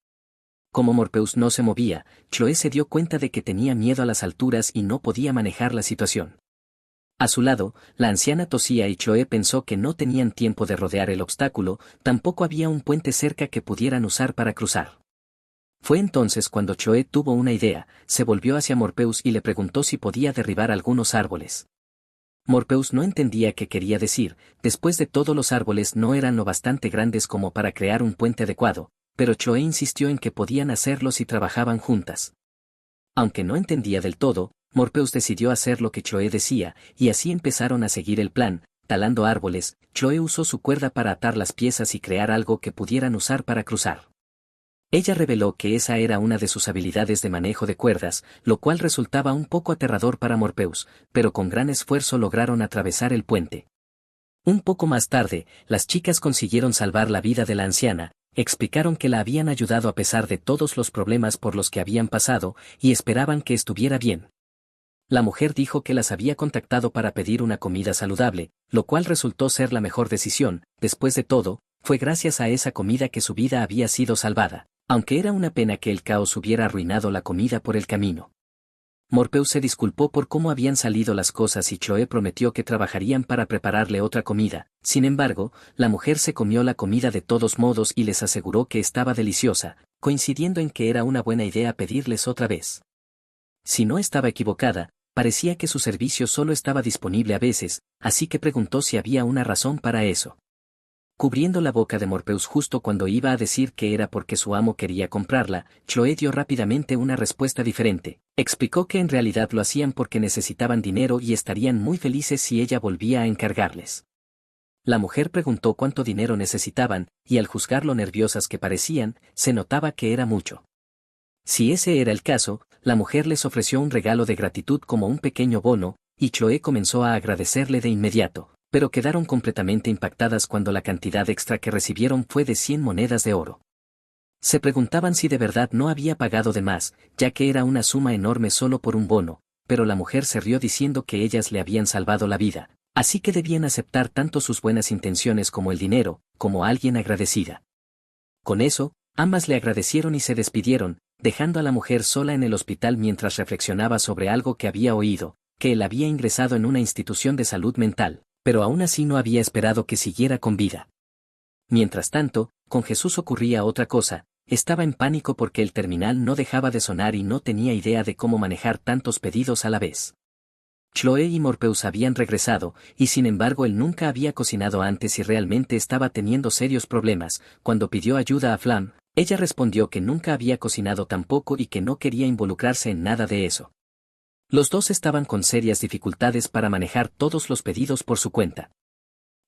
Como Morpheus no se movía, Chloe se dio cuenta de que tenía miedo a las alturas y no podía manejar la situación. A su lado, la anciana tosía y Chloe pensó que no tenían tiempo de rodear el obstáculo, tampoco había un puente cerca que pudieran usar para cruzar. Fue entonces cuando Chloe tuvo una idea, se volvió hacia Morpheus y le preguntó si podía derribar algunos árboles. Morpheus no entendía qué quería decir, después de todo los árboles no eran lo bastante grandes como para crear un puente adecuado, pero Chloe insistió en que podían hacerlo si trabajaban juntas. Aunque no entendía del todo, Morpheus decidió hacer lo que Chloe decía, y así empezaron a seguir el plan, talando árboles. Chloe usó su cuerda para atar las piezas y crear algo que pudieran usar para cruzar. Ella reveló que esa era una de sus habilidades de manejo de cuerdas, lo cual resultaba un poco aterrador para Morpheus, pero con gran esfuerzo lograron atravesar el puente. Un poco más tarde, las chicas consiguieron salvar la vida de la anciana, explicaron que la habían ayudado a pesar de todos los problemas por los que habían pasado, y esperaban que estuviera bien. La mujer dijo que las había contactado para pedir una comida saludable, lo cual resultó ser la mejor decisión. Después de todo, fue gracias a esa comida que su vida había sido salvada, aunque era una pena que el caos hubiera arruinado la comida por el camino. Morpheus se disculpó por cómo habían salido las cosas y Chloe prometió que trabajarían para prepararle otra comida. Sin embargo, la mujer se comió la comida de todos modos y les aseguró que estaba deliciosa, coincidiendo en que era una buena idea pedirles otra vez. Si no estaba equivocada, parecía que su servicio solo estaba disponible a veces, así que preguntó si había una razón para eso. Cubriendo la boca de Morpheus justo cuando iba a decir que era porque su amo quería comprarla, Chloe dio rápidamente una respuesta diferente. Explicó que en realidad lo hacían porque necesitaban dinero y estarían muy felices si ella volvía a encargarles. La mujer preguntó cuánto dinero necesitaban, y al juzgar lo nerviosas que parecían, se notaba que era mucho. Si ese era el caso, la mujer les ofreció un regalo de gratitud como un pequeño bono, y Chloe comenzó a agradecerle de inmediato, pero quedaron completamente impactadas cuando la cantidad extra que recibieron fue de 100 monedas de oro. Se preguntaban si de verdad no había pagado de más, ya que era una suma enorme solo por un bono, pero la mujer se rió diciendo que ellas le habían salvado la vida, así que debían aceptar tanto sus buenas intenciones como el dinero, como alguien agradecida. Con eso, ambas le agradecieron y se despidieron, dejando a la mujer sola en el hospital mientras reflexionaba sobre algo que había oído, que él había ingresado en una institución de salud mental, pero aún así no había esperado que siguiera con vida. Mientras tanto, con Jesús ocurría otra cosa, estaba en pánico porque el terminal no dejaba de sonar y no tenía idea de cómo manejar tantos pedidos a la vez. Chloe y Morpheus habían regresado, y sin embargo él nunca había cocinado antes y realmente estaba teniendo serios problemas. Cuando pidió ayuda a Flam, ella respondió que nunca había cocinado tampoco y que no quería involucrarse en nada de eso. Los dos estaban con serias dificultades para manejar todos los pedidos por su cuenta.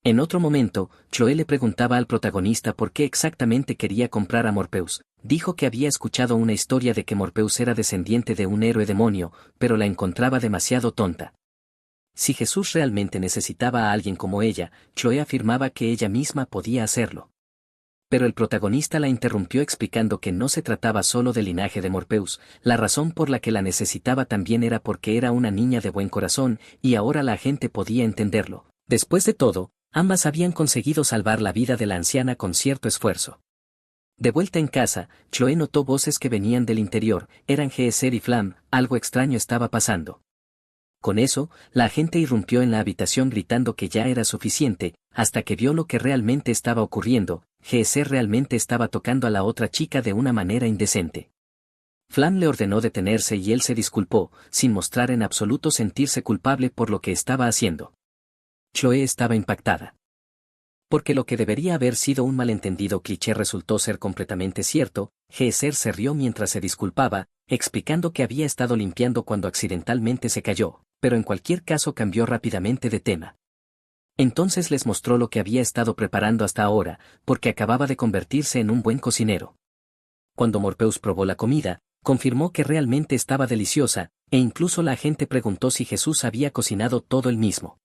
En otro momento, Chloe le preguntaba al protagonista por qué exactamente quería comprar a Morpheus. Dijo que había escuchado una historia de que Morpheus era descendiente de un héroe demonio, pero la encontraba demasiado tonta. Si Jesús realmente necesitaba a alguien como ella, Chloe afirmaba que ella misma podía hacerlo. Pero el protagonista la interrumpió explicando que no se trataba solo del linaje de Morpheus, la razón por la que la necesitaba también era porque era una niña de buen corazón, y ahora la gente podía entenderlo. Después de todo, ambas habían conseguido salvar la vida de la anciana con cierto esfuerzo. De vuelta en casa, Chloe notó voces que venían del interior, eran Geezer y Flam, algo extraño estaba pasando. Con eso, la agente irrumpió en la habitación gritando que ya era suficiente, hasta que vio lo que realmente estaba ocurriendo. Geezer realmente estaba tocando a la otra chica de una manera indecente. Flam le ordenó detenerse y él se disculpó, sin mostrar en absoluto sentirse culpable por lo que estaba haciendo. Chloe estaba impactada. Porque lo que debería haber sido un malentendido cliché resultó ser completamente cierto. Geezer se rió mientras se disculpaba, explicando que había estado limpiando cuando accidentalmente se cayó, pero en cualquier caso cambió rápidamente de tema. Entonces les mostró lo que había estado preparando hasta ahora, porque acababa de convertirse en un buen cocinero. Cuando Morpheus probó la comida, confirmó que realmente estaba deliciosa, e incluso la gente preguntó si Jesús había cocinado todo él mismo.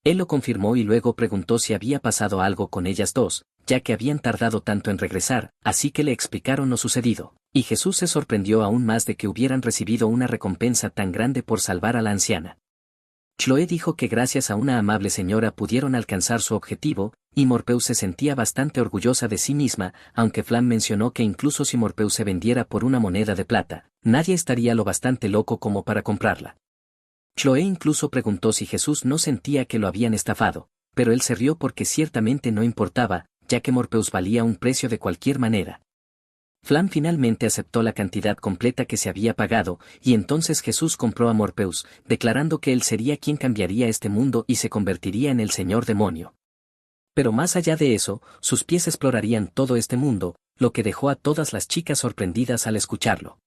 Él lo confirmó y luego preguntó si había pasado algo con ellas dos, ya que habían tardado tanto en regresar, así que le explicaron lo sucedido, y Jesús se sorprendió aún más de que hubieran recibido una recompensa tan grande por salvar a la anciana. Chloe dijo que gracias a una amable señora pudieron alcanzar su objetivo, y Morpheus se sentía bastante orgullosa de sí misma, aunque Flam mencionó que incluso si Morpheus se vendiera por una moneda de plata, nadie estaría lo bastante loco como para comprarla. Chloe incluso preguntó si Jesús no sentía que lo habían estafado, pero él se rió porque ciertamente no importaba, ya que Morpheus valía un precio de cualquier manera. Flam finalmente aceptó la cantidad completa que se había pagado, y entonces Jesús compró a Morpheus, declarando que él sería quien cambiaría este mundo y se convertiría en el Señor Demonio. Pero más allá de eso, sus pies explorarían todo este mundo, lo que dejó a todas las chicas sorprendidas al escucharlo.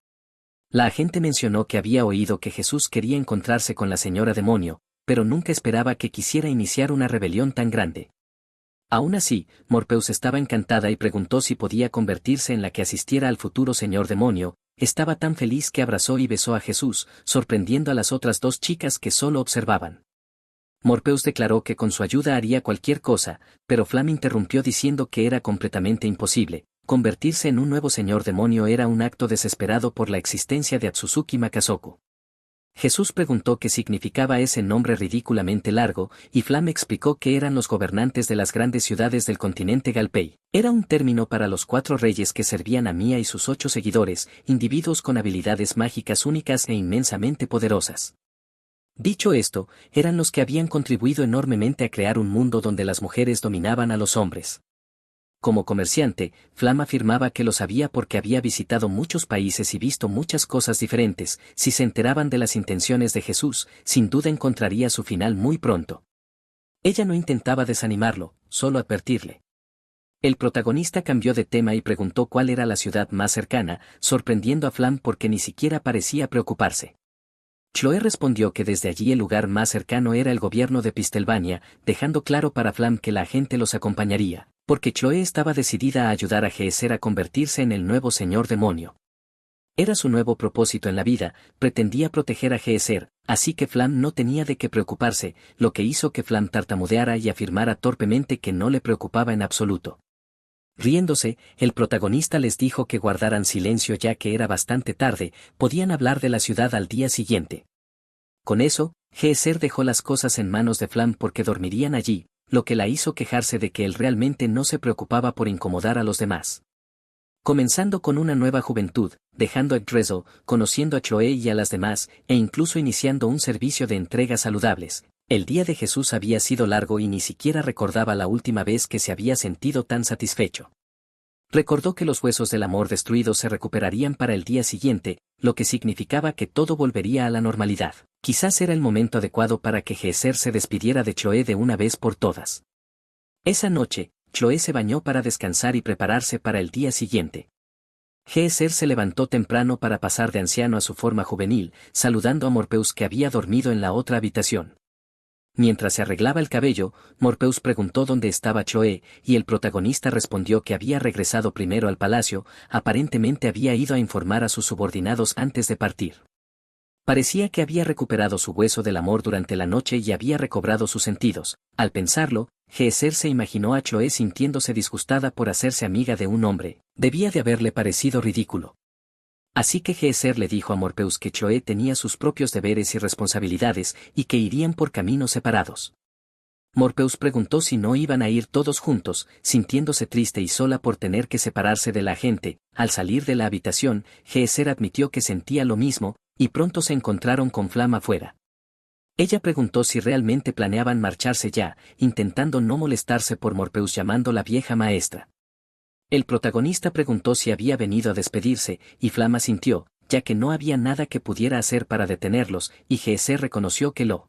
La agente mencionó que había oído que Jesús quería encontrarse con la Señora Demonio, pero nunca esperaba que quisiera iniciar una rebelión tan grande. Aún así, Morpheus estaba encantada y preguntó si podía convertirse en la que asistiera al futuro Señor Demonio. Estaba tan feliz que abrazó y besó a Jesús, sorprendiendo a las otras dos chicas que solo observaban. Morpheus declaró que con su ayuda haría cualquier cosa, pero Flam interrumpió diciendo que era completamente imposible. Convertirse en un nuevo Señor Demonio era un acto desesperado por la existencia de Atsuzuki Makasoku. Jesús preguntó qué significaba ese nombre ridículamente largo, y Flam explicó que eran los gobernantes de las grandes ciudades del continente Galpei. Era un término para los 4 reyes que servían a Mia y sus 8 seguidores, individuos con habilidades mágicas únicas e inmensamente poderosas. Dicho esto, eran los que habían contribuido enormemente a crear un mundo donde las mujeres dominaban a los hombres. Como comerciante, Flam afirmaba que lo sabía porque había visitado muchos países y visto muchas cosas diferentes. Si se enteraban de las intenciones de Jesús, sin duda encontraría su final muy pronto. Ella no intentaba desanimarlo, solo advertirle. El protagonista cambió de tema y preguntó cuál era la ciudad más cercana, sorprendiendo a Flam porque ni siquiera parecía preocuparse. Chloe respondió que desde allí el lugar más cercano era el gobierno de Pistelvania, dejando claro para Flam que la gente los acompañaría, porque Chloe estaba decidida a ayudar a Geezer a convertirse en el nuevo Señor Demonio. Era su nuevo propósito en la vida, pretendía proteger a Geezer, así que Flam no tenía de qué preocuparse, lo que hizo que Flam tartamudeara y afirmara torpemente que no le preocupaba en absoluto. Riéndose, el protagonista les dijo que guardaran silencio ya que era bastante tarde, podían hablar de la ciudad al día siguiente. Con eso, Geezer dejó las cosas en manos de Flam porque dormirían allí, lo que la hizo quejarse de que él realmente no se preocupaba por incomodar a los demás. Comenzando con una nueva juventud, dejando a Drizzle, conociendo a Chloe y a las demás, e incluso iniciando un servicio de entregas saludables. El día de Jesús había sido largo y ni siquiera recordaba la última vez que se había sentido tan satisfecho. Recordó que los huesos del amor destruidos se recuperarían para el día siguiente, lo que significaba que todo volvería a la normalidad. Quizás era el momento adecuado para que Geezer se despidiera de Chloe de una vez por todas. Esa noche, Chloe se bañó para descansar y prepararse para el día siguiente. Geezer se levantó temprano para pasar de anciano a su forma juvenil, saludando a Morpheus que había dormido en la otra habitación. Mientras se arreglaba el cabello, Morpheus preguntó dónde estaba Chloe, y el protagonista respondió que había regresado primero al palacio, aparentemente había ido a informar a sus subordinados antes de partir. Parecía que había recuperado su hueso del amor durante la noche y había recobrado sus sentidos. Al pensarlo, Geezer se imaginó a Chloe sintiéndose disgustada por hacerse amiga de un hombre. Debía de haberle parecido ridículo. Así que Geezer le dijo a Morpheus que Chloe tenía sus propios deberes y responsabilidades y que irían por caminos separados. Morpheus preguntó si no iban a ir todos juntos, sintiéndose triste y sola por tener que separarse de la gente. Al salir de la habitación, Geezer admitió que sentía lo mismo, y pronto se encontraron con Flam afuera. Ella preguntó si realmente planeaban marcharse ya, intentando no molestarse por Morpheus llamando la vieja maestra. El protagonista preguntó si había venido a despedirse, y Flam asintió, ya que no había nada que pudiera hacer para detenerlos, y Geezer reconoció que lo